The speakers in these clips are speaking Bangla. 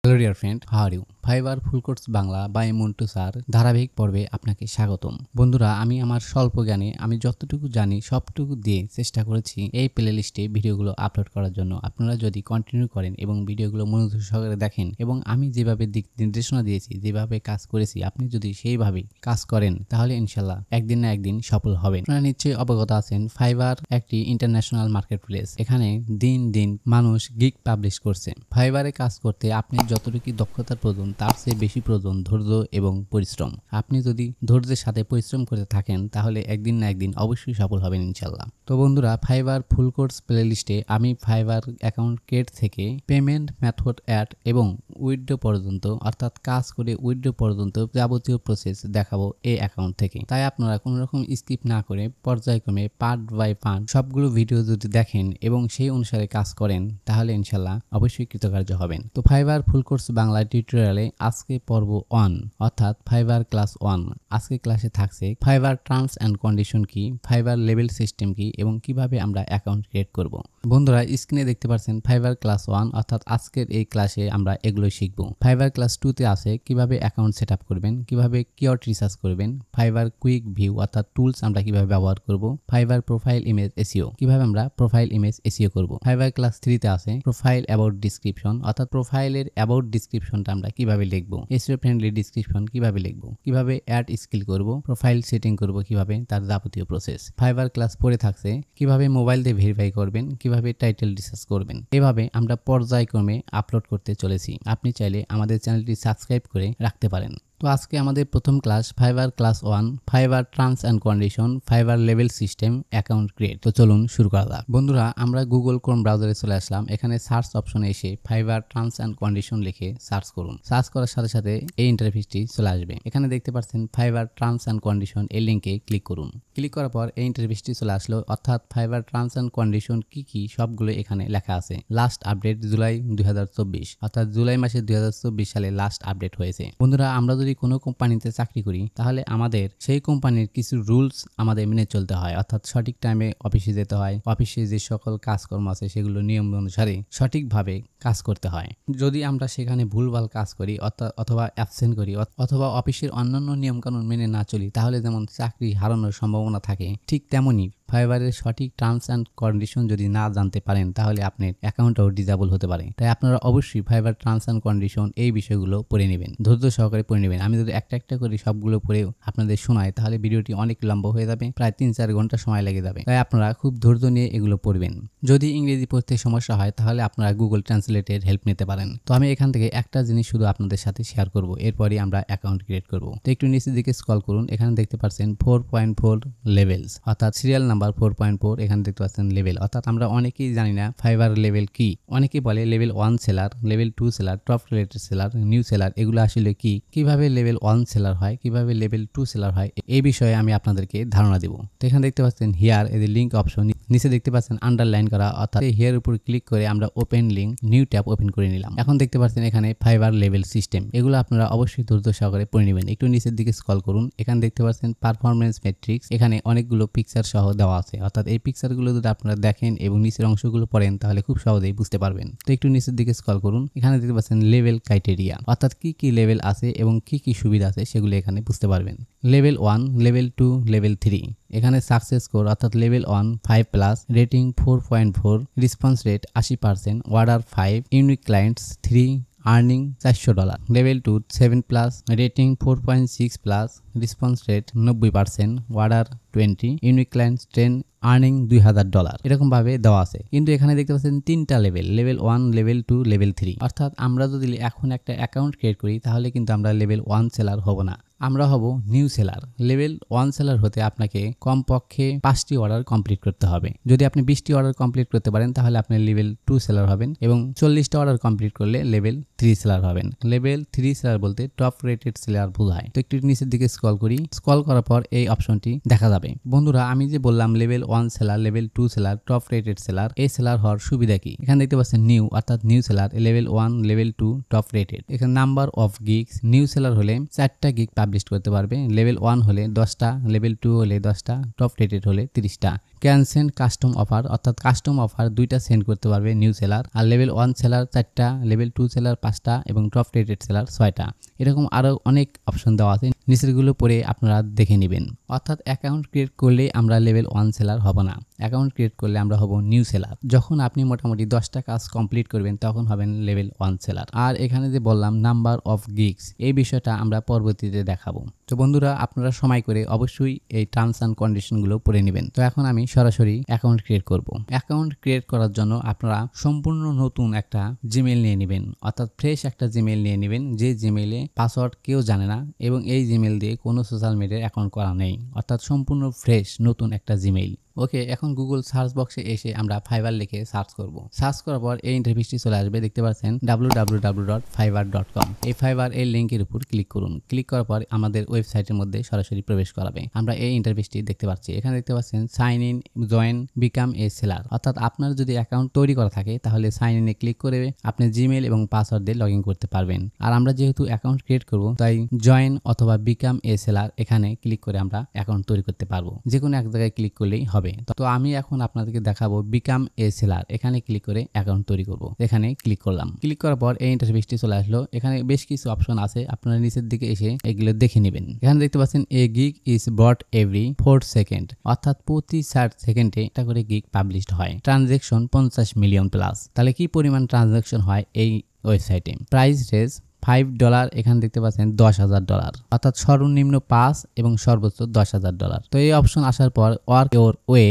Hello dear friend, how are you? Fiverr full course Bangla by Montu sir ধারাবাহিক পর্বে আপনাকে স্বাগতম। বন্ধুরা, আমি আমার স্বল্প জ্ঞানে আমি যতটুকু জানি সবটুকু দিয়ে চেষ্টা করেছি এই প্লে লিস্টে ভিডিওগুলো আপলোড করার জন্য। আপনারা যদি কন্টিনিউ করেন এবং ভিডিওগুলো মনোযোগ সহকারে দেখেন এবং আমি যেভাবে দিক নির্দেশনা দিয়েছি, যেভাবে কাজ করেছি, আপনি যদি সেইভাবে কাজ করেন তাহলে ইনশাল্লাহ একদিন না একদিন সফল হবেন। আপনারা নিশ্চয়ই অবগত আছেন, ফাইবার একটি ইন্টারন্যাশনাল মার্কেট প্লেস। এখানে দিন দিন মানুষ গিগ পাবলিশ করছে। ফাইবারে কাজ করতে আপনি যতটুকু দক্ষতার প্রয়োজন তার চেয়ে বেশি প্রয়োজন ধৈর্য এবং পরিশ্রম। আপনি যদি ধৈর্যের সাথে পরিশ্রম করে থাকেন তাহলে একদিন না একদিন অবশ্যই সফল হবেন ইনশাল্লাহ। তো বন্ধুরা, ফাইবার ফুল কোর্স প্লে লিস্টে আমি ফাইবার অ্যাকাউন্ট ক্রিয়েট থেকে পেমেন্ট মেথড অ্যাড এবং উইথড্র পর্যন্ত, অর্থাৎ কাজ করে উইথড্র পর্যন্ত যাবতীয় প্রসেস দেখাবো এই অ্যাকাউন্ট থেকে। তাই আপনারা কোনো রকম স্কিপ না করে পর্যায়ক্রমে পার্ট বাই পার্ট সবগুলো ভিডিও যদি দেখেন এবং সেই অনুসারে কাজ করেন তাহলে ইনশাল্লাহ অবশ্যই কৃতকার্য হবেন। তো ফাইবার ফুল কোর্স বাংলা টিউটোরিয়ালে আজকে পর্ব 1 অর্থাৎ ফাইবার ক্লাস 1। আজকে ক্লাসে থাকছে ফাইবার টার্মস অ্যান্ড কন্ডিশন কি, ফাইবার লেভেল সিস্টেম কি এবং কিভাবে আমরা অ্যাকাউন্ট ক্রিয়েট করব। বন্ধুরা, স্ক্রিনে দেখতে পাচ্ছেন ফাইবার ক্লাস 1 অর্থাৎ আজকের এই ক্লাসে আমরা এগুলো শিখব। ফাইবার ক্লাস 2 তে আছে কিভাবে অ্যাকাউন্ট সেট আপ করবেন, কিভাবে কিওয়ার্ড রিসার্চ করবেন, ফাইবার কুইক ভিউ অর্থাৎ টুলস আমরা কিভাবে ব্যবহার করব, ফাইবার প্রোফাইল ইমেজ এসইও কিভাবে আমরা প্রোফাইল ইমেজ এসইও করব। ফাইবার ক্লাস 3 তে আছে প্রোফাইল অ্যাবাউট ডিসক্রিপশন অর্থাৎ প্রোফাইলের অ্যাবাউট ডিসক্রিপশনটা আমরা কিভাবে লিখব, এসইও ফ্রেন্ডলি ডিসক্রিপশন কিভাবে লিখব, কিভাবে অ্যাড স্কিল করব, প্রোফাইল সেটিং করব কিভাবে, তার যাবতীয় প্রসেস। ফাইবার ক্লাস 4 এ থাকছে কিভাবে মোবাইল দিয়ে ভেরিফাই করবেন, কিভাবে টাইটেল রিসার্চ করবেন। এভাবে আমরা পর্যায়ক্রমে আপলোড করতে চলেছি। আপনি চাইলে আমাদের চ্যানেলটি সাবস্ক্রাইব করে রাখতে পারেন। তো আজকে আমাদের প্রথম class fibre class 1, fibre terms and condition, fibre level system, account create. তো চলুন শুরু করা যাক। বন্ধুরা, আমরা গুগল ক্রোম ব্রাউজারে চলে আসলাম। এখানে সার্চ অপশনে এসে ফাইবার টার্মস অ্যান্ড কন্ডিশন লিখে সার্চ করুন। সার্চ করার সাথে সাথে এই ইন্টারফেসটি চলে আসবে। এখানে দেখতে পাচ্ছেন ফাইবার টার্মস অ্যান্ড কন্ডিশন, এই লিঙ্কে ক্লিক করুন। ক্লিক করার পর এই ইন্টারফেসটি চলে আসলো, অর্থাৎ ফাইবার টার্মস অ্যান্ড কন্ডিশন কি কি সবগুলো এখানে লেখা আছে। লাস্ট আপডেট জুলাই 2024, অর্থাৎ জুলাই মাসে 2024 সালে লাস্ট আপডেট হয়েছে। বন্ধুরা, আমরা যদি কোনো কোম্পানিতে চাকরি করি তাহলে আমাদের সেই কোম্পানির কিছু রুলস আমাদের মেনে চলতে হয়, অর্থাৎ সঠিক টাইমে অফিসে যেতে হয়। অফিসে যে সকল কাজকর্ম আছে সেগুলো নিয়ম অনুসারে সঠিকভাবে কাজ করতে হয়। যদি আমরা সেখানে ভুলভাল কাজ করি অথবা অ্যাবসেন্ট করি অথবা অফিসের অন্যান্য নিয়মকানুন মেনে না চলি তাহলে যেমন চাকরি হারানোর সম্ভাবনা থাকে, ঠিক তেমনই ফাইবারের সঠিক টার্মস অ্যান্ড কন্ডিশন যদি না জানতে পারেন তাহলে আপনার অ্যাকাউন্টও ডিসেবল হতে পারে। তাই আপনারা অবশ্যই ফাইবার টার্মস অ্যান্ড কন্ডিশন এই বিষয়গুলো পড়ে নেবেন, ধৈর্য সহকারে পড়ে নেবেন। আমি যদি একটা একটা করে সবগুলো পড়ে আপনাদের শোনাই তাহলে ভিডিওটি অনেক লম্বা হয়ে যাবে, প্রায় 3-4 ঘন্টা সময় লেগে যাবে। তাই আপনারা খুব ধৈর্য নিয়ে এগুলো পড়বেন। যদি ইংরেজি পড়তে সমস্যা হয় তাহলে আপনারা গুগল ট্রান্সলেটের হেল্প নিতে পারেন। তো আমি এখান থেকে একটা জিনিস শুধু আপনাদের সাথে শেয়ার করব, এরপরই আমরা অ্যাকাউন্ট ক্রিয়েট করব। তো একটু নিচের দিকে স্ক্রল করুন। এখানে দেখতে পাচ্ছেন 4.4 লেভেলস অর্থাৎ সিরিয়াল নাম্বার 4.4। এখানে দেখতে পাচ্ছেন লেভেল, অর্থাৎ আমরা অনেকেই জানি না ফাইবার লেভেল কি। অনেকেই বলে level 1 seller, level 2 seller, top related seller, new seller. এগুলো আসলে কি, কিভাবে লেভেল 1 সেলার হয়, কিভাবে লেভেল 2 সেলার হয়, এই বিষয়ে আমি আপনাদেরকে ধারণা দেব। তো এখানে দেখতে পাচ্ছেন হিয়ার এই লিঙ্ক অপশন, নিচে দেখতে পাচ্ছেন আন্ডারলাইন করা, অর্থাৎ হিয়ার উপর ক্লিক করে আমরা open link, new tab open করে নিলাম। এখন দেখতে পাচ্ছেন এখানে ফাইবার লেভেল সিস্টেম। এগুলো আপনারা অবশ্যই ধৈর্য সহকারে পড়ে নেবেন। একটু নিচের দিকে স্ক্রল করুন। এখানে দেখতে পাচ্ছেন পারফরম্যান্স ম্যাট্রিক্স। এখানে অনেকগুলো পিকচার সহ দেওয়া আছে, অর্থাৎ এই পিকচারগুলো যদি আপনারা দেখেন এবং নিচের অংশগুলো পড়েন তাহলে খুব সহজেই বুঝতে পারবেন। তো একটু নিচের দিকে স্ক্রল করুন। এখানে দেখতে পাচ্ছেন লেভেল ক্রাইটেরিয়া, অর্থাৎ কি কি লেভেল আছে এবং কি কি সুবিধা আছে সেগুলো এখানে বুঝতে পারবেন। Level 1, level 2, level 3। এখানে সাকসেস স্কোর অর্থাৎ level 1 5+, rating 4.4, response rate 80%, order 5, unique clients 3, earning $400। Level 2 7+, rating 4.6+, response rate 90%, order 20, unique clients 10, earning $2000। এরকম ভাবে দেওয়া আছে। কিন্তু এখানে দেখতে পাচ্ছেন 3টা লেভেল, লেভেল 1, লেভেল 2, লেভেল 3। অর্থাৎ আমরা যদি এখন একটা অ্যাকাউন্ট ক্রিয়েট করি তাহলে কিন্তু আমরা লেভেল 1 সেলার হব না, আমরা হব নিউ সেলার। লেভেল 1 সেলার হতে আপনাকে কমপক্ষে 5টি অর্ডার কমপ্লিট করতে হবে। যদি আপনি 20টি অর্ডার কমপ্লিট করতে পারেন তাহলে আপনি লেভেল 2 সেলার হবেন এবং 40টা অর্ডার কমপ্লিট করলে লেভেল 3 সেলার হবেন। লেভেল 3 সেলার বলতে টপ রেটেড সেলার বোঝায়। তো একটু নিচের দিকে স্ক্রল করি, স্ক্রল করার পর এই অপশনটি দেখা যাবে। বন্ধুরা আমি যে বললাম level 1 seller, level 2 seller, top rated seller, এই সেলার হওয়ার সুবিধা কি? এখানে দেখতে পাচ্ছেন নিউ অর্থাৎ new seller, level 1, level 2, top rated. এখানে number of gigs, new seller হলে 4টা গিগ পাবলিশ করতে পারবে, লেভেল 1 হলে 10টা, লেভেল 2 হলে 10টা, টপ রেটেড হলে 30টা। ক্যান সেন্ড কাস্টম অফার অর্থাৎ কাস্টম অফার 2টা সেন্ড করতে পারবে নিউ সেলার। আর লেভেল 1 সেলার 4টা, লেভেল 2 সেলার 5টা এবং টপ রেটেড সেলার 6টা। এরকম আরও অনেক অপশন দেওয়া আছে, নিচেরগুলো পরে আপনারা দেখে নেবেন। অর্থাৎ অ্যাকাউন্ট ক্রিয়েট করলে আমরা লেভেল 1 সেলার হব না, অ্যাকাউন্ট ক্রিয়েট করলে আমরা হব নিউ সেলার। যখন আপনি মোটামুটি 10টা কাজ কমপ্লিট করবেন তখন হবেন লেভেল 1 সেলার। আর এখানে যে বললাম নাম্বার অফ গিগস, এই বিষয়টা আমরা পরবর্তীতে দেখাবো। তো বন্ধুরা আপনারা সময় করে অবশ্যই এই টার্মস অ্যান্ড কন্ডিশনগুলো পড়ে নেবেন। তো এখন আমি সরাসরি অ্যাকাউন্ট ক্রিয়েট করব। অ্যাকাউন্ট ক্রিয়েট করার জন্য আপনারা সম্পূর্ণ নতুন একটা জিমেইল নিয়ে নেবেন, অর্থাৎ ফ্রেশ একটা জিমেইল নিয়ে নেবেন, যে জিমেইলে পাসওয়ার্ড কেউ জানে না এবং এই জিমেইল দিয়ে কোনো সোশ্যাল মিডিয়ার অ্যাকাউন্ট করা নেই, অর্থাৎ সম্পূর্ণ ফ্রেশ নতুন একটা জিমেইল। ওকে, এখন গুগল সার্চ বক্সে এসে আমরা ফাইবার লিখে সার্চ করব। সার্চ করার পর এই ইন্টারফেসটি চলে আসবে, দেখতে পাচ্ছেন www.fiverr.com। এই ফাইবার এই লিঙ্কের উপর ক্লিক করুন। ক্লিক করার পর আমাদের ওয়েবসাইটের মধ্যে সরাসরি প্রবেশ করাবে। আমরা এই ইন্টারফেসটি দেখতে পাচ্ছি। এখানে দেখতে পাচ্ছেন sign in, join, become a seller. অর্থাৎ আপনার যদি অ্যাকাউন্ট তৈরি করা থাকে তাহলে সাইন ইনে ক্লিক করে আপনি জিমেইল এবং পাসওয়ার্ড দিয়ে লগ ইন করতে পারবেন। আর আমরা যেহেতু অ্যাকাউন্ট ক্রিয়েট করব তাই জয়েন অথবা বিকাম এ সেলার এখানে ক্লিক করে আমরা অ্যাকাউন্ট তৈরি করতে পারবো। যে কোনো এক জায়গায় ক্লিক করলেই হবে। তো আমি এখন আপনাদেরকে দেখাবো বিকাম এ সেলার। এখানে ক্লিক করে অ্যাকাউন্ট তৈরি করব। এখানে ক্লিক করলাম। ক্লিক করার পর এই ইন্টারফেসটি চলে আসলো। এখানে বেশ কিছু অপশন আছে, আপনারা নিচের দিকে এসে এগুলো দেখে নেবেন। এখানে দেখতে পাচ্ছেন a gig is brought every 4 second, অর্থাৎ প্রতি 4 সেকেন্ডে একটা করে গিগ পাবলিশড হয়। Transaction 50 million plus. তাহলে কি পরিমাণ ট্রানজ্যাকশন হয় এই ওয়েবসাইটে? প্রাইস রেজ $5, এখানে দেখতে পাচ্ছেন $10,000, অর্থাৎ সর্বনিম্ন 5 এবং সর্বোচ্চ $10,000। তো এই অপশন আসার পর work your way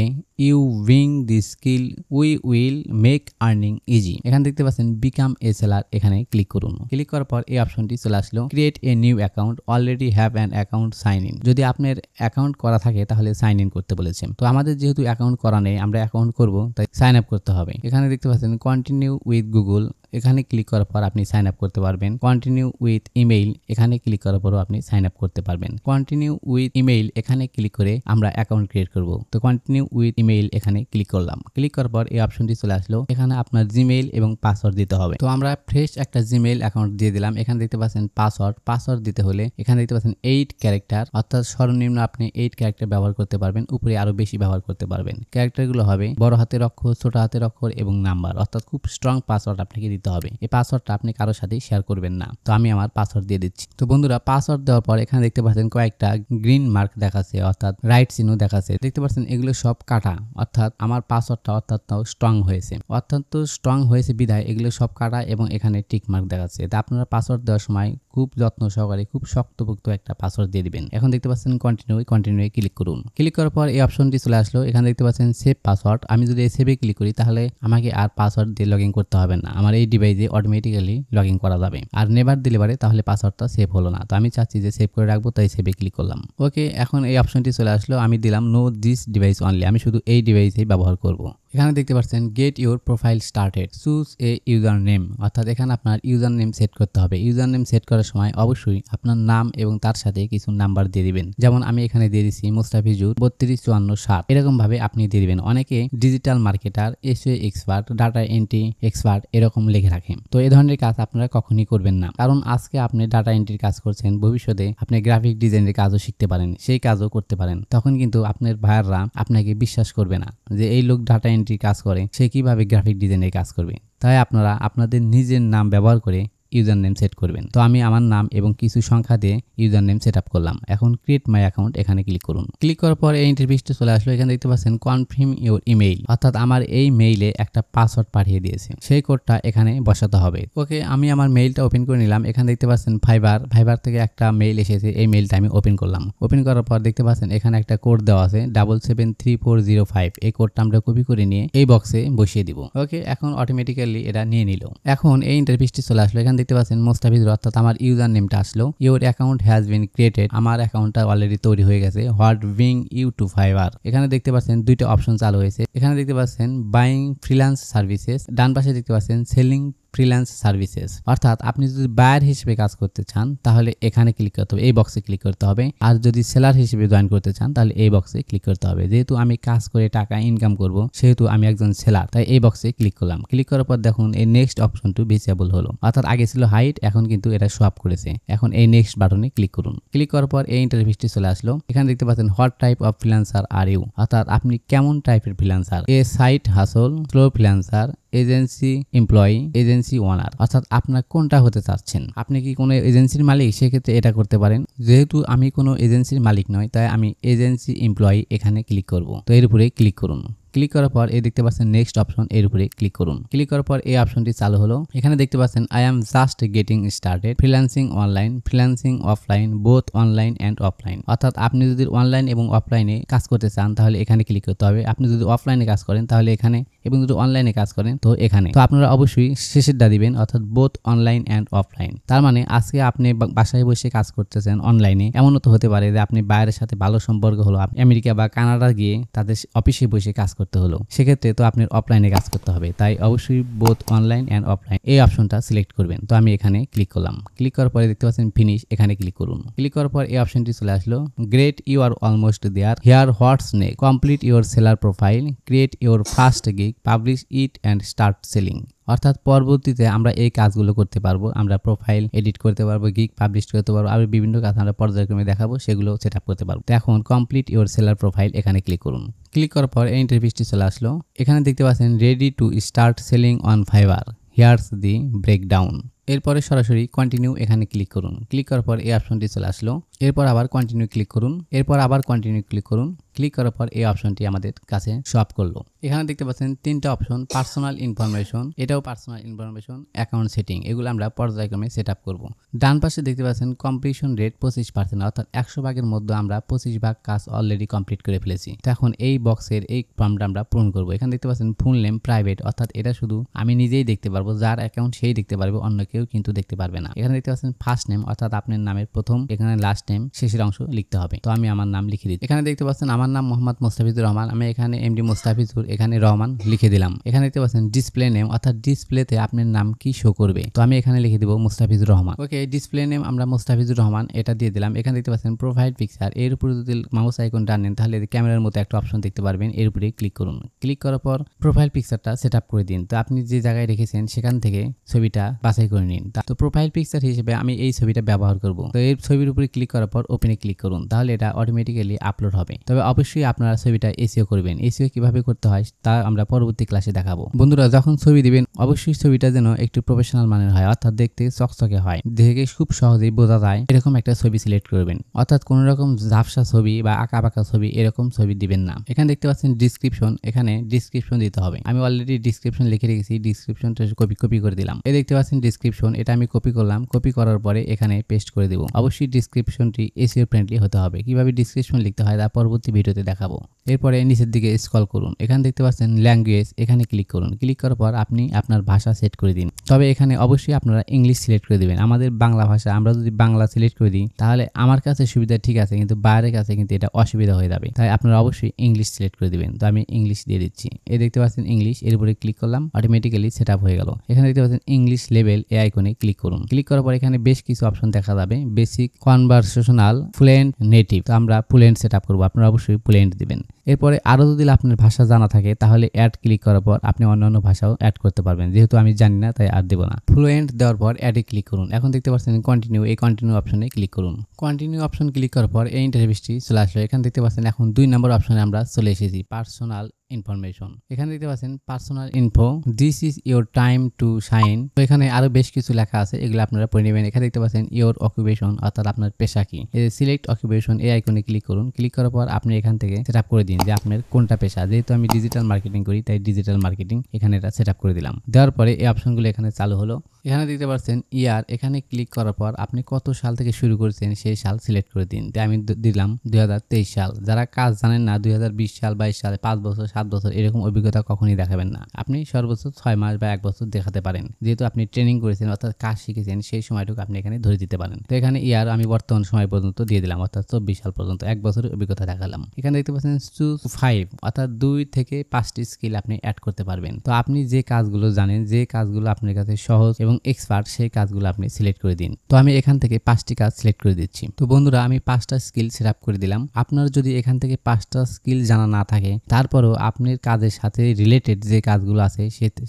you wing the skill we will make earning easy. এখানে দেখতে পাচ্ছেন বিকাম এ সেলার, এখানে ক্লিক করুন। ক্লিক করার পর এই অপশনটি চলে আসলো, create a new account, already have an account, sign in. যদি আপনার অ্যাকাউন্ট করা থাকে তাহলে সাইন ইন করতে বলেছেন। তো আমাদের যেহেতু অ্যাকাউন্ট করা নেই, আমরা অ্যাকাউন্ট করব, তাই সাইন আপ করতে হবে। এখানে দেখতে পাচ্ছেন কন্টিনিউ উইথ গুগল, এখানে ক্লিক করার পর আপনি সাইন আপ করতে পারবেন। কন্টিনিউ উইথ ইমেইল, এখানে ক্লিক করার পরও আপনি সাইন আপ করতে পারবেন। কন্টিনিউ উইথ ইমেইল, এখানে ক্লিক করে আমরা অ্যাকাউন্ট ক্রিয়েট করব। তো কন্টিনিউ উইথ ইমেইল এখানে ক্লিক করলাম। ক্লিক করার পর এই অপশনটি চলে আসলো, এখানে আপনার জিমেইল এবং পাসওয়ার্ড দিতে হবে। তো আমরা ফ্রেশ একটা জিমেইল অ্যাকাউন্ট দিয়ে দিলাম। এখানে দেখতে পাচ্ছেন পাসওয়ার্ড দিতে হলে এখানে দেখতে পাচ্ছেন 8 ক্যারেক্টার, অর্থাৎ সর্বনিম্ন আপনি 8 ক্যারেক্টার ব্যবহার করতে পারবেন, উপরে আরো বেশি ব্যবহার করতে পারবেন। ক্যারেক্টারগুলো হবে বড় হাতের অক্ষর, ছোট হাতের অক্ষর এবং নাম্বার, অর্থাৎ খুব স্ট্রং পাসওয়ার্ড আপনাকে দিতে হবে। এই পাসওয়ার্ডটা আপনি কারোর সাথে শেয়ার করবেন না। তো আমি আমার পাসওয়ার্ড দিয়ে দিচ্ছি। তো বন্ধুরা পাসওয়ার্ড দেওয়ার পর এখানে দেখতে পাচ্ছেন কয়েকটা গ্রিন মার্ক দেখাচ্ছে, অর্থাৎ রাইট চিহ্ন দেখাচ্ছে। দেখতে পাচ্ছেন এগুলো সব কাটা, অর্থাৎ আমার পাসওয়ার্ডটা অর্থাৎ স্ট্রং হয়েছে, অত্যন্ত স্ট্রং হয়েছে বিধায় এগুলো সব কাটা এবং এখানে টিক মার্ক দেখাচ্ছে। তা আপনারা পাসওয়ার্ড দেওয়ার সময় খুব যত্ন সহকারে খুব শক্তপোক্ত একটা পাসওয়ার্ড দিয়ে দিবেন। এখন দেখতে পাচ্ছেন কন্টিনিউ ক্লিক করুন। ক্লিক করার পর এই অপশনটি চলে আসলো। এখানে দেখতে পাচ্ছেন সেভ পাসওয়ার্ড। আমি যদি এই সেভে ক্লিক করি তাহলে আমাকে আর পাসওয়ার্ড দিয়ে লগ ইন করতে হবে না, আমার এই ডিভাইসে অটোমেটিক্যালি লগ ইন করা যাবে। আর নেভার দিলে পারে তাহলে পাসওয়ার্ডটা সেভ হলো না। তো আমি চাচ্ছি যে সেভ করে রাখবো, তাই সেভে ক্লিক করলাম। ওকে, এখন এই অপশনটি চলে আসলো। আমি দিলাম নো দিস ডিভাইস অনলি, আমি শুধু এই ডিভাইসেই ব্যবহার করব। এখানে দেখতে পাচ্ছেন get your profile started, choose a user name, অর্থাৎ এখানে আপনার ইউজার নেম সেট করতে হবে। ইউজার নেম সেট করার সময় অবশ্যই আপনার নাম এবং তার সাথে কিছু নাম্বার দিয়ে দিবেন। যেমন আমি এখানে দিয়ে দিচ্ছি মুস্তাফিজুর 325457, এরকম ভাবে আপনি দিয়ে দিবেন। অনেকে digital marketer, SEO expert, data entry expert এরকম লিখে রাখেন। তো এই ধরনের কাজ আপনারা কখনই করবেন না, কারণ আজকে আপনি ডাটা এন্ট্রির কাজ করছেন, ভবিষ্যতে আপনি গ্রাফিক ডিজাইনের কাজও শিখতে পারেন, সেই কাজও করতে পারেন। তখন কিন্তু আপনার ভাইয়াররা আপনাকে বিশ্বাস করবে না যে এই লোক ডাটা এন্ট্রি কাজ করে, সে কিভাবে গ্রাফিক ডিজাইনের কাজ করবে। তাই আপনারা আপনাদের নিজের নাম ব্যবহার করে ইউজার নেম সেট করবেন। তো আমি আমার নাম এবং কিছু সংখ্যা দিয়ে ইউজার নেম সেট আপ করলাম। এখন ক্রিয়েট মাই অ্যাকাউন্ট এখানে ক্লিক করুন। ক্লিক করার পর এই ইন্টারফেসটি চলে আসলো। এখানে দেখতে পাচ্ছেন কনফার্ম ইউর ইমেইল, অর্থাৎ আমার এই মেইলে একটা পাসওয়ার্ড পাঠিয়ে দিয়েছে, সেই কোডটা এখানে বসাতে হবে। ওকে, আমি আমার মেইলটা ওপেন করে নিলাম। এখানে দেখতে পাচ্ছেন ফাইবার থেকে একটা মেইল এসেছে, এই মেইলটা আমি ওপেন করলাম। ওপেন করার পর দেখতে পাচ্ছেন এখানে একটা কোড দেওয়া আছে 773405। এই কোডটা আমরা কপি করে নিয়ে এই বক্সে বসিয়ে দিব। ওকে, এখন অটোমেটিক্যালি এটা নিয়ে নিল। এখন এই ইন্টারফেসটি চলে আসলো। এখানে দেখতে পাচ্ছেন মুস্তাফিজুর, অর্থাৎ আমার ইউজার নেমটা আসলো। Your account has been created, আমার অ্যাকাউন্টটা অলরেডি তৈরি হয়ে গেছে। What bring you to Fiverr, এখানে দেখতে পাচ্ছেন দুইটা অপশন চালু হয়েছে। এখানে দেখতে পাচ্ছেন বাইং ফ্রিল্যান্স সার্ভিসেস, ডান পাশে দেখতে পাচ্ছেন সেলিং ফ্রিল্যান্স সার্ভিসেস। অর্থাৎ আপনি যদি বায়ার হিসেবে কাজ করতে চান তাহলে এখানে ক্লিক করতে হবে, এই বক্সে ক্লিক করতে হবে। আর যদি সেলার হিসেবে জয়েন করতে চান তাহলে এই বক্সে ক্লিক করতে হবে। যেহেতু আমি কাজ করে টাকা ইনকাম করব সেহেতু আমি একজন সেলার, তাই এই বক্সে ক্লিক করলাম। ক্লিক করার পর দেখুন এই নেক্সট অপশনটি ভিজিবল হলো, অর্থাৎ আগে ছিল হাইড, এখন কিন্তু এটা শো আপ করেছে। এখন এই নেক্সট বাটনে ক্লিক করুন। ক্লিক করার পর এই ইন্টারফেসটি চলে আসলো। এখানে দেখতে পাচ্ছেন what type of freelancer are you, অর্থাৎ আপনি কেমন টাইপের freelancer, a side hustle, slow freelancer, agency employee, agency owner, অর্থাৎ আপনার কোনটা হতে চাচ্ছেন। আপনি কি কোনো এজেন্সির মালিক, সেক্ষেত্রে এটা করতে পারেন। যেহেতু আমি কোনো এজেন্সির মালিক নয় তাই আমি এজেন্সি এমপ্লয়ি এখানে ক্লিক করব। তো এর উপরে ক্লিক করুন। ক্লিক করার পর এই দেখতে পাচ্ছেন নেক্সট অপশন, এর উপরে ক্লিক করুন। ক্লিক করার পর এই অপশনটি চালু হলো। এখানে দেখতে পাচ্ছেন I am just getting started, freelancing online, freelancing offline, both online and offline. অর্থাৎ আপনি যদি অনলাইন এবং অফলাইনে কাজ করতে চান তাহলে এখানে ক্লিক করতে হবে। আপনি যদি অফলাইনে কাজ করেন তাহলে এখানে, এবং যদি অনলাইনে কাজ করেন তো এখানে। তো আপনারা অবশ্যই শেষেরটা দিবেন, অর্থাৎ বোথ অনলাইন অ্যান্ড অফলাইন। তার মানে আজকে আপনি বাসায় বসে কাজ করতেছেন অনলাইনে, এমনও তো হতে পারে যে আপনি বাইরের সাথে ভালো সম্পর্ক হলো, আমেরিকা বা কানাডা গিয়ে তাদের অফিসে বসে কাজ করতে হলো, সেক্ষেত্রে তো আপনার অফলাইনে কাজ করতে হবে। তাই অবশ্যই বোথ অনলাইন অ্যান্ড অফলাইন এই অপশনটা সিলেক্ট করবেন। তো আমি এখানে ক্লিক করলাম। ক্লিক করার পরে দেখতে পাচ্ছেন ফিনিশ, এখানে ক্লিক করুন। ক্লিক করার পর এই অপশনটি চলে আসলো। Great, you are almost there, here what's next, complete your seller profile, create your first gig, publish it and start selling. অর্থাৎ পরবর্তীতে আমরা এই কাজগুলো করতে পারবো। আমরা প্রোফাইল এডিট করতে পারবো, গিগ পাবলিশ করতে পারবো, আর বিভিন্ন কাজ আমরা পর্যায়ক্রমে দেখাবো, সেগুলো সেট আপ করতে পারবো। তো এখন কমপ্লিট ইউর সেলার প্রোফাইল এখানে ক্লিক করুন। ক্লিক করার পর এই ইন্টারফেসটি চলে আসলো। এখানে দেখতে পাচ্ছেন ready to start selling on fibre, here's the breakdown. এরপরে সরাসরি কন্টিনিউ এখানে ক্লিক করুন। ক্লিক করার পর এই অপশনটি চলে আসলো। এরপর আবার কন্টিনিউ ক্লিক করুন। এরপর আবার কন্টিনিউ ক্লিক করুন। ক্লিক করার পর এই অপশনটি আমাদের কাছে শো আপ করলো। এখানে দেখতে পাচ্ছেন তিনটা অপশন, পার্সোনাল ইনফরমেশন, এটাও পার্সোনাল ইনফরমেশন, অ্যাকাউন্ট সেটিং, এগুলো আমরা পর্যায়ক্রমে সেট আপ করবো। ডান পাশে দেখতে পাচ্ছেন কমপ্লিশন রেট 25%, অর্থাৎ 100 ভাগের মধ্যে আমরা 25 ভাগ কাজ অলরেডি কমপ্লিট করে ফেলেছি। তো এখন এই বক্সের এই ফর্মটা আমরা পূরণ করবো। এখানে দেখতে পাচ্ছেন ফুল নেম প্রাইভেট, অর্থাৎ এটা শুধু আমি নিজেই দেখতে পারবো, যার অ্যাকাউন্ট সেই দেখতে পারবে, অন্য কেউ কিন্তু দেখতে পারবে না। এখানে দেখতে পাচ্ছেন ফার্স্ট নেম, অর্থাৎ আপনার নামের প্রথম, এখানে লাস্ট নেম, শেষের অংশ লিখতে হবে। তো আমি আমার নাম লিখে দিচ্ছি। এখানে দেখতে পাচ্ছেন আমার নাম মোহাম্মদ মোস্তাফিজুর রহমান, আমি এখানে এমডি মোস্তাফিজুর, এখানে রহমান লিখে দিলাম। এখানে দেখতে পাচ্ছেন ডিসপ্লে নেম, অর্থাৎ ডিসপ্লেতে আপনার নাম কি শো করবে, তো আমি এখানে লিখে দিব মোস্তাফিজুর রহমান। ওকে, ডিসপ্লে নেম আমরা মোস্তাফিজুর রহমান এটা দিয়ে দিলাম। এখানে দেখতে পাচ্ছেন প্রোফাইল পিকচার, এর উপরে যদি মাউস আইকন টানেন তাহলে ক্যামেরার মতো একটা অপশন দেখতে পারবেন, এর উপরে ক্লিক করুন। ক্লিক করার পর প্রোফাইল পিকচারটা সেট আপ করে দিন। তো আপনি যে জায়গায় রেখেছেন সেখান থেকে ছবিটা বাছাই করে নিন। তো প্রোফাইল পিকচার হিসেবে আমি এই ছবিটা ব্যবহার করব। তো এই ছবির উপরে ক্লিক করার পর ওপেনে ক্লিক করুন, তাহলে এটা অটোমেটিক্যালি আপলোড হবে। তবে অবশ্যই আপনারা ছবিটা এসইও করবেন। এসইও কিভাবে করতে হয় তা আমরা পরবর্তী ক্লাসে দেখাবো। বন্ধুরা, যখন ছবি দিবেন অবশ্যই ছবিটা যেন একটু প্রফেশনাল মানের হয়, অর্থাৎ দেখতে চকচকে হয়, দেখে খুব সহজেই বোঝা যায়, এরকম একটা ছবি সিলেক্ট করবেন। অর্থাৎ কোনো রকম ঝাপসা ছবি বা আঁকা বাঁকা ছবি এরকম ছবি দিবেন না। এখানে দেখতে পাচ্ছেন ডিসক্রিপশন, এখানে ডিসক্রিপশন দিতে হবে। আমি অলরেডি ডিসক্রিপশন লিখে রেখেছি, ডিসক্রিপশনটা কপি করে দিলাম। এই দেখতে পাচ্ছেন ডিসক্রিপশন, এটা আমি কপি করলাম। কপি করার পরে এখানে পেস্ট করে দেব। অবশ্যই ডিসক্রিপশনটি এসইও ফ্রেন্ডলি হতে হবে। কিভাবে ডিসক্রিপশন লিখতে হয় তা পরবর্তী ভিডিওতে দেখাবো। এরপরে নিচের দিকে স্ক্রল করুন, এখানে দেখতে পাচ্ছেন ল্যাঙ্গুয়েজ, এখানে ক্লিক করুন। ক্লিক করার পর আপনি আপনার ভাষা সেট করে দিন। তবে এখানে অবশ্যই আপনারা ইংলিশ সিলেক্ট করে দিবেন। আমাদের বাংলা ভাষা, আমরা যদি বাংলা সিলেক্ট করে দিই তাহলে আমার কাছে সুবিধা ঠিক আছে, কিন্তু বাইরের কাছে কিন্তু এটা অসুবিধা হয়ে যাবে। তাই আপনারা অবশ্যই ইংলিশ সিলেক্ট করে দিবেন। তো আমি ইংলিশ দিয়ে দিচ্ছি। এই দেখতে পাচ্ছেন ইংলিশ, এর উপরে ক্লিক করলাম, অটোমেটিক্যালি সেট আপ হয়ে গেল। এখানে দেখতে পাচ্ছেন ইংলিশ লেভেল, এই আইকনে ক্লিক করুন। ক্লিক করার পর এখানে বেশ কিছু অপশন দেখা যাবে, বেসিক, কনভারসেশনাল, ফ্লুয়েন্ট, নেটিভ। তো আমরা ফ্লুয়েন্ট সেট আপ করবো, আপনারা অবশ্যই ফ্লুয়েন্ট দিবেন। এরপরে আরো যদি আপনার ভাষা জানা থাকে তাহলে অ্যাড ক্লিক করার পর আপনি অন্যান্য ভাষাও অ্যাড করতে পারবেন। যেহেতু আমি জানি না তাই আর দেব না। ফ্লুয়েন্ট দেওয়ার পর অ্যাডে ক্লিক করুন। এখন দেখতে পাচ্ছেন কন্টিনিউ, এই কন্টিনিউ অপশনে ক্লিক করুন। কন্টিনিউ অপশন ক্লিক করার পর এই ইন্টারফেসটি চলে আসলো। এখানে দেখতে পাচ্ছেন এখন 2 নম্বর অপশনে আমরা চলে এসেছি, পার্সোনাল ইনফরমেশন। এখানে দেখতে পাচ্ছেন personal info, this is your time to shine. তো এখানে আরো বেশ কিছু লেখা আছে, এগুলো আপনারা পড়ে নেবেন। এখানে দেখতে পাচ্ছেন ইউর অকুপেশন, অর্থাৎ আপনার পেশা কি। সিলেক্ট অকুপেশন, এই আইকনে ক্লিক করুন। ক্লিক করার পর আপনি এখান থেকে সেট আপ করে দিন যে আপনার কোনটা পেশা। যেহেতু আমি ডিজিটাল মার্কেটিং করি তাই ডিজিটাল মার্কেটিং এখানে এটা সেট আপ করে দিলাম। দেওয়ার পরে এই অপশনগুলো এখানে চালু হলো। এখানে দেখতে পাচ্ছেন ইয়ার, এখানে ক্লিক করার পর আপনি কত সাল থেকে শুরু করেছেন সেই সাল সিলেক্ট করে দিন। তাই আমি দিলাম 2023 সাল। যারা কাজ জানেন না 2020 সাল, 22 সাল, 5 বছর, 7 7 বছর এরকম অভিজ্ঞতা কখনোই দেখাবেন না। আপনি সর্বোচ্চ 6 মাস বা 1 বছর দেখাতে পারেন। যেহেতু আপনি ট্রেনিং করেছেন অর্থাৎ কাজ শিখেছেন সেই সময়টুকু আপনি এখানে ধরে দিতে পারেন। তো এখানে ইয়ার আমি বর্তমান সময় পর্যন্ত দিয়ে দিলাম অর্থাৎ 24 সাল পর্যন্ত 1 বছরের অভিজ্ঞতা দেখালাম। এখানে দেখতে পাচ্ছেন চুজ 5 অর্থাৎ 2 থেকে 5টি স্কিল আপনি অ্যাড করতে পারবেন। তো আপনি যে কাজগুলো জানেন, যে কাজগুলো আপনার কাছে সহজ এবং এক্সপার্ট সেই কাজগুলো আপনি সিলেক্ট করে দিন। তো আমি এখান থেকে 5টি কাজ সিলেক্ট করে দিচ্ছি। তো বন্ধুরা আমি 5টা স্কিল সেটআপ করে দিলাম। আপনার যদি এখান থেকে 5টা স্কিল জানা না থাকে তারপরও আপনার কাজের সাথে রিলেটেড যে কাজগুলো আছে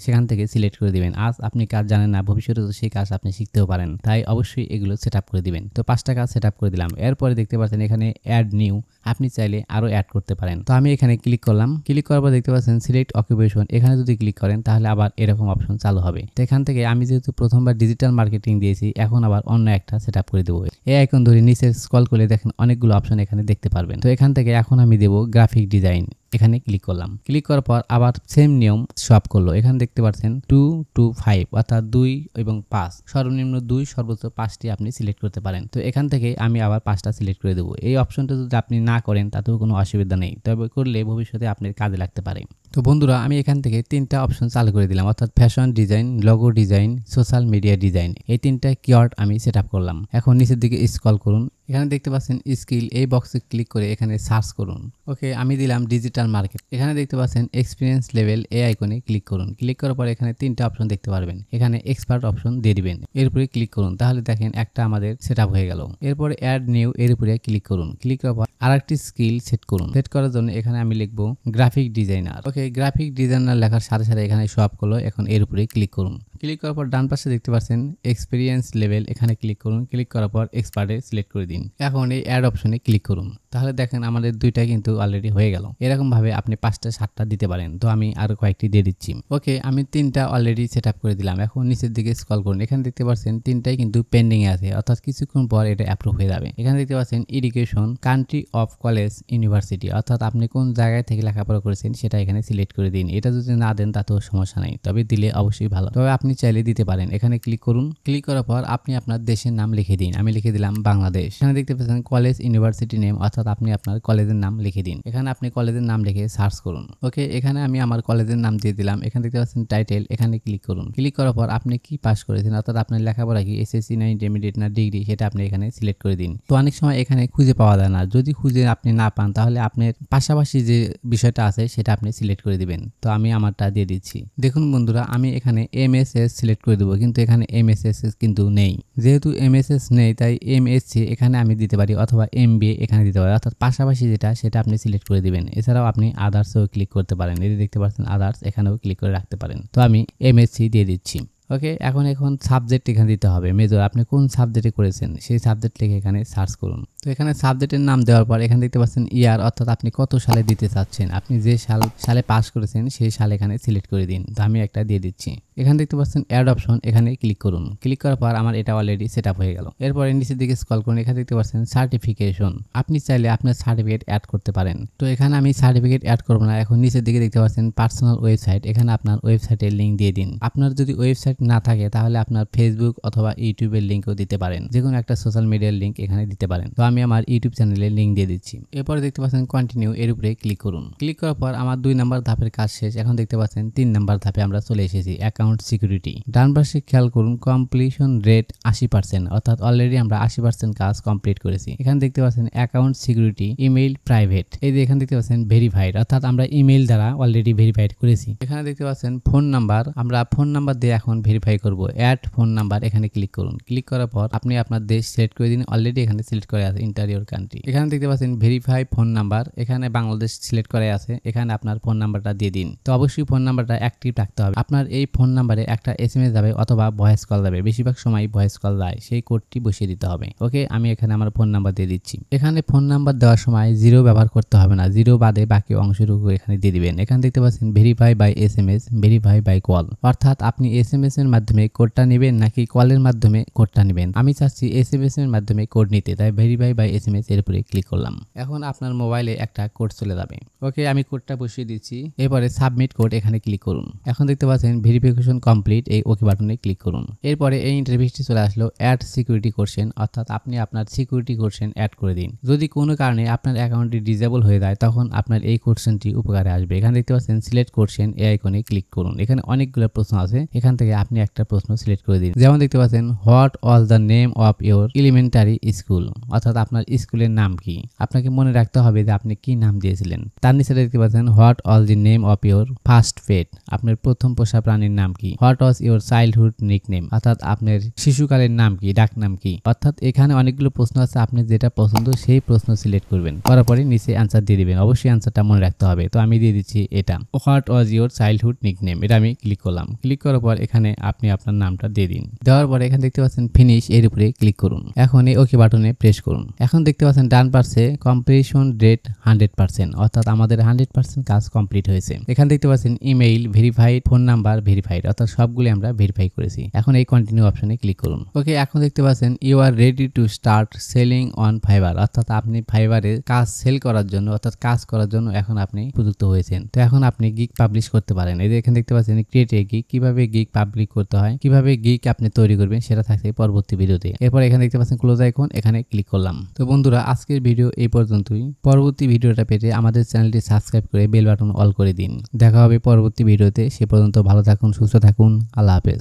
সেখান থেকে সিলেক্ট করে দিবেন। আজ আপনি কাজ জানেন না, ভবিষ্যতে তো সেই কাজ আপনি শিখতেও পারেন, তাই অবশ্যই এগুলো সেটআপ করে দিবেন। তো 5টা কাজ সেটআপ করে দিলাম। এরপরে দেখতে পাচ্ছেন এখানে অ্যাড নিউ, আপনি চাইলে আরো অ্যাড করতে পারেন। তো আমি এখানে ক্লিক করলাম। ক্লিক করার পর দেখতে পাচ্ছেন সিলেক্ট অকুপেশন, এখানে যদি ক্লিক করেন তাহলে আবার এরকম অপশন চালু হবে। তো এখান থেকে আমি যেহেতু প্রথমবার ডিজিটাল মার্কেটিং দিয়েছি এখন আবার অন্য একটা সেটআপ করে দেবো। এই আইকন ধরে নিচে স্ক্রল করে দেখেন অনেকগুলো অপশন এখানে দেখতে পারবেন। তো এখান থেকে এখন আমি দেব গ্রাফিক ডিজাইন, এখানে ক্লিক করলাম। ক্লিক করার পর আবার সেম নিয়ম সব করলো। এখানে দেখতে পাচ্ছেন 2 to 5 অর্থাৎ 2 এবং 5, সর্বনিম্ন 2 সর্বোচ্চ 5টি আপনি সিলেক্ট করতে পারেন। তো এখান থেকে আমি আবার 5টা সিলেক্ট করে দেবো। এই অপশনটা যদি আপনি না করেন তাতেও কোনো অসুবিধা নেই, তবে করলে ভবিষ্যতে আপনার কাজে লাগতে পারে। তো বন্ধুরা আমি এখান থেকে 3টা অপশন চালু করে দিলাম অর্থাৎ fashion design, logo design, social media design. এই 3টা কিওয়ার্ড আমি সেটআপ করলাম। এখন নিচের দিকে স্ক্রল করুন, এখানে দেখতে পাচ্ছেন স্কিল, এই বক্সে ক্লিক করে এখানে সার্চ করুন। ওকে আমি দিলাম ডিজিটাল মার্কেট। এখানে দেখতে পাচ্ছেন এক্সপিরিয়েন্স লেভেল, এই আইকনে ক্লিক করুন। ক্লিক করার পর এখানে 3টা অপশন দেখতে পারবেন। এখানে এক্সপার্ট অপশন দিয়ে দিবেন, এর উপরে ক্লিক করুন, তাহলে দেখেন একটা আমাদের সেটআপ হয়ে গেল। এরপরে অ্যাড নিউ, এর উপরে ক্লিক করুন। ক্লিক করার পর আরেকটি স্কিল সেট করুন। সেট করার জন্য এখানে আমি লিখবো গ্রাফিক ডিজাইনার। ওকে গ্রাফিক ডিজাইনার লেখার সাথে সাথে এখানে সব করলো। এখন এর উপরে ক্লিক করুন। ক্লিক করার পর ডান পাশে দেখতে পাচ্ছেন এক্সপিরিয়েন্স লেভেল, এখানে ক্লিক করুন। ক্লিক করার পর এক্সপার্টে সিলেক্ট করে দিন। এখন এই অ্যাড অপশনে ক্লিক করুন, তাহলে দেখেন আমাদের 2টা কিন্তু অলরেডি হয়ে গেল। এরকম ভাবে আপনি 5টা 7টা দিতে পারেন। তো আমি আরো কয়েকটি দিয়ে দিচ্ছি। ওকে আমি 3টা অলরেডি সেটআপ করে দিলাম। এখন নিচের দিকে স্ক্রল করুন, এখানে দেখতে পাচ্ছেন 3টাই কিন্তু পেন্ডিং এ আছে অর্থাৎ কিছুক্ষণ পর এটা অ্যাপ্রুভ হয়ে যাবে। এখানে দেখতে পাচ্ছেন education, country of college, university অর্থাৎ আপনি কোন জায়গায় থেকে লেখাপড়া করেছেন সেটা এখানে সিলেক্ট করে দিন। এটা যদি না দেন তাতেও সমস্যা নাই, তবে দিলে অবশ্যই ভালো, তবে আপনি চাইলে দিতে পারেন। এখানে ক্লিক করুন। ক্লিক করার পর আপনি আপনার দেশের নাম লিখে দিন। আমি লিখে দিলাম বাংলাদেশ। এখানে দেখতে পাচ্ছেন কলেজ, ইউনিভার্সিটি নেম অর্থাৎ আপনি আপনার কলেজের নাম লিখে দিন। এখানে আপনি কলেজের নাম লিখে সার্চ করুন। ওকে এখানে আমি আমার কলেজের নাম দিয়ে দিলাম। এখানে দেখতে পাচ্ছেন টাইটেল, এখানে ক্লিক করুন। ক্লিক করার পর আপনি কি পাস করেছেন অর্থাৎ আপনার লেখাপড়া কি এসএসসি না ইন্টারমিডিয়েট না ডিগ্রি সেটা আপনি এখানে সিলেক্ট করে দিন। তো অনেক সময় এখানে খুঁজে পাওয়া যায় না, যদি খুঁজে আপনি না পান তাহলে আপনার পাশাপাশি যে বিষয়টা আছে সেটা আপনি সিলেক্ট করে দিবেন। তো আমি আমারটা দিয়ে দিচ্ছি। দেখুন বন্ধুরা আমি এখানে এমএসএস সিলেক্ট করে দেবো, কিন্তু এখানে এমএসএস কিন্তু নেই। যেহেতু এমএসএস নেই তাই এমএসসি এখানে আমি দিতে পারি অথবা এমবিএ এখানে দিতে পারি, অর্থাৎ পাশাপাশি যেটা সেটা আপনি সিলেক্ট করে দিবেন। এছাড়াও আপনি আদার্সেও ক্লিক করতে পারেন, এই যে দেখতে পাচ্ছেন আদার্স, এখানেও ক্লিক করে রাখতে পারেন। তো আমি এমএসসি দিয়ে দিচ্ছি। ওকে এখন সাবজেক্ট এখানে দিতে হবে, মেজর আপনি কোন সাবজেক্টে করেছেন সেই সাবজেক্ট লিখে এখানে সার্চ করুন। তো এখানে সাবজেক্টের নাম দেওয়ার পর এখানে দেখতে পাচ্ছেন ইয়ার অর্থাৎ আপনি কত সালে দিতে চাচ্ছেন, আপনি যে সালে পাস করেছেন সেই সাল এখানে সিলেক্ট করে দিন। তো আমি একটা দিয়ে দিচ্ছি। এখানে দেখতে পাচ্ছেন অ্যাড অপশন, এখানে ক্লিক করুন। ক্লিক করার পর আমার এটা অলরেডি সেটআপ হয়ে গেল। এরপরে নিচের দিকে স্ক্রল করুন, এখানে দেখতে পাচ্ছেন সার্টিফিকেশন, আপনি চাইলে আপনার সার্টিফিকেট অ্যাড করতে পারেন। তো এখানে আমি সার্টিফিকেট অ্যাড করব না। এখন নিচের দিকে দেখতে পাচ্ছেন পার্সোনাল ওয়েবসাইট, এখানে আপনার ওয়েবসাইটের লিঙ্ক দিয়ে দিন। আপনার যদি ওয়েবসাইট না থাকে তাহলে আপনার ফেসবুক অথবা ইউটিউবের লিঙ্কও দিতে পারেন, যে কোনো একটা সোশ্যাল মিডিয়ার লিঙ্ক এখানে দিতে পারেন। তো আমি আমার ইউটিউব চ্যানেলের লিঙ্ক দিয়ে দিচ্ছি। এরপরে দেখতে পাচ্ছেন কন্টিনিউ, এর উপরে ক্লিক করুন। ক্লিক করার পর আমার 2 নম্বর ধাপের কাজ শেষ। এখন দেখতে পাচ্ছেন 3 নম্বর ধাপে আমরা চলে এসেছি, অ্যাকাউন্ট সিকিউরিটি। ডান পাশে খেয়াল করুন কমপ্লিশন রেট 80%, অর্থাৎ অলরেডি আমরা 80% কাজ কমপ্লিট করেছি। এখানে দেখতে পাচ্ছেন অ্যাকাউন্ট সিকিউরিটি, ইমেইল প্রাইভেট, এই যে এখানে দেখতে পাচ্ছেন ভেরিফাইড, অর্থাৎ আমরা ইমেইল দ্বারা অলরেডি ভেরিফাইড করেছি। এখানে দেখতে পাচ্ছেন ফোন নাম্বার, আমরা ফোন নাম্বার দিয়ে এখন ভেরিফাই করব। অ্যাড ফোন নাম্বার, এখানে ক্লিক করুন। ক্লিক করার পর আপনি আপনার দেশ সিলেক্ট করে দিন, অলরেডি এখানে সিলেক্ট করে আছে ইন্টেরিয়র কান্ট্রি। এখানে দেখতে পাচ্ছেন ভেরিফাই ফোন নাম্বার, এখানে বাংলাদেশ সিলেক্ট করে আছে, এখানে আপনার ফোন নাম্বারটা দিয়ে দিন। তো অবশ্যই ফোন নাম্বারটা অ্যাক্টিভ রাখতে হবে। আপনার এই ফোন নাম্বারে একটা এসএমএস যাবে অথবা ভয়েস কল যাবে, বেশিরভাগ সময় ভয়েস কল যায়, সেই কোডটি বসিয়ে দিতে হবে। ওকে আমি এখানে আমার ফোন নাম্বার দিয়ে দিচ্ছি। এখানে ফোন নাম্বার দেওয়ার সময় 0 ব্যবহার করতে হবে না, 0 বাদে বাকি অংশটুকু এখানে দিয়ে দিবেন। এখানে দেখতে পাচ্ছেন verify by SMS, verify by call, অর্থাৎ আপনি এসএমএস এর মাধ্যমে কোডটা নেবেন নাকি কলের মাধ্যমে কোডটা নেবেন। আমি চাচ্ছি এসএমএস এর মাধ্যমে কোড নিতে, তাই ভেরিফাই বাই SMS এর উপরে ক্লিক করলাম। এখন আপনার মোবাইলে একটা কোড চলে যাবে। ওকে, আমি কোডটা বসিয়ে দিচ্ছি। এরপরে সাবমিট কোড এখানে ক্লিক করুন। এখন দেখতে পাচ্ছেন ভেরিফিকেশন কমপ্লিট, এই ওকে বাটনে ক্লিক করুন। এরপরে এই ইন্টারফেসটি চলে আসলো অ্যাড সিকিউরিটি কোশ্চেন, অর্থাৎ আপনি আপনার সিকিউরিটি কোশ্চেন অ্যাড করে দিন। যদি কোনো কারণে আপনার অ্যাকাউন্টটি ডিসেবল হয়ে যায় তখন আপনার এই কোশ্চেনটি উপকারে আসবে। এখানে দেখতে পাচ্ছেন সিলেক্ট কোশ্চেন, এই আইকনে ক্লিক করুন। এখানে অনেকগুলো প্রশ্ন আছে, এখান থেকে আপনি একটা প্রশ্ন সিলেক্ট করে দিন। যেমন দেখতে পাচ্ছেন what was the name of your elementary school, অর্থাৎ আপনার স্কুলের নাম কি। আপনাকে মনে রাখতে হবে যে আপনি কি নাম দিয়েছিলেন। তার নিচে দেখতে পাচ্ছেন what was the name of your first pet, আপনার প্রথম পোষা প্রাণীর নাম কি। What was your childhood nickname, অর্থাৎ আপনার শিশুকালের নাম কি, ডাক নাম কি। অর্থাৎ এখানে অনেকগুলো প্রশ্ন আছে, আপনি যেটা পছন্দ সেই প্রশ্ন সিলেক্ট করবেন, করার পরে নিচে অ্যান্সার দিয়ে দিবেন। অবশ্যই অ্যান্সারটা মনে রাখতে হবে। তো আমি দিয়ে দিচ্ছি এটা, what was your childhood nickname. এটা আমি ক্লিক করলাম। ক্লিক করার পর এখানে আপনি আপনার নামটা দিয়ে দিন। দেওয়ার পরে এখানে দেখতে পাচ্ছেন ফিনিশ, এর উপরে ক্লিক করুন। এখন এই ওকে বাটনে প্রেস করুন। এখন দেখতে পাচ্ছেন ডান পাশে কমপ্লিশন রেট 100%, অর্থাৎ আমাদের 100% কাজ কমপ্লিট হয়েছে। এখানে দেখতে পাচ্ছেন email verified, phone number verified, অর্থাৎ সবগুলি আমরা ভেরিফাই করেছি। এখন এই কন্টিনিউ অপশনে ক্লিক করুন। ওকে, এখন দেখতে পাচ্ছেন you are ready to start selling on Fiverr, অর্থাৎ আপনি ফাইবারে কাজ সেল করার জন্য, অর্থাৎ কাজ করার জন্য এখন আপনি উপযুক্ত হয়েছেন। তো এখন আপনি গিগ পাবলিশ করতে পারেন। এই যে এখানে দেখতে পাচ্ছেন ক্রিয়েট এ গিগ, কিভাবে গিগ পাবলিশ করতে হয়, কিভাবে গিগ আপনি তৈরি করবেন সেটা থাকছে পরবর্তী ভিডিওতে। এরপর এখানে দেখতে পাচ্ছেন ক্লোজ আইকন, এখানে ক্লিক করলাম। তো বন্ধুরা, আজকের ভিডিও এই পর্যন্তই। পরবর্তী ভিডিওটা পেতে আমাদের চ্যানেলটি সাবস্ক্রাইব করে বেল বাটন অল করে দিন। দেখা হবে পরবর্তী ভিডিওতে। সে পর্যন্ত ভালো থাকুন, সুস্থ থাকুন। আল্লাহ হাফেজ।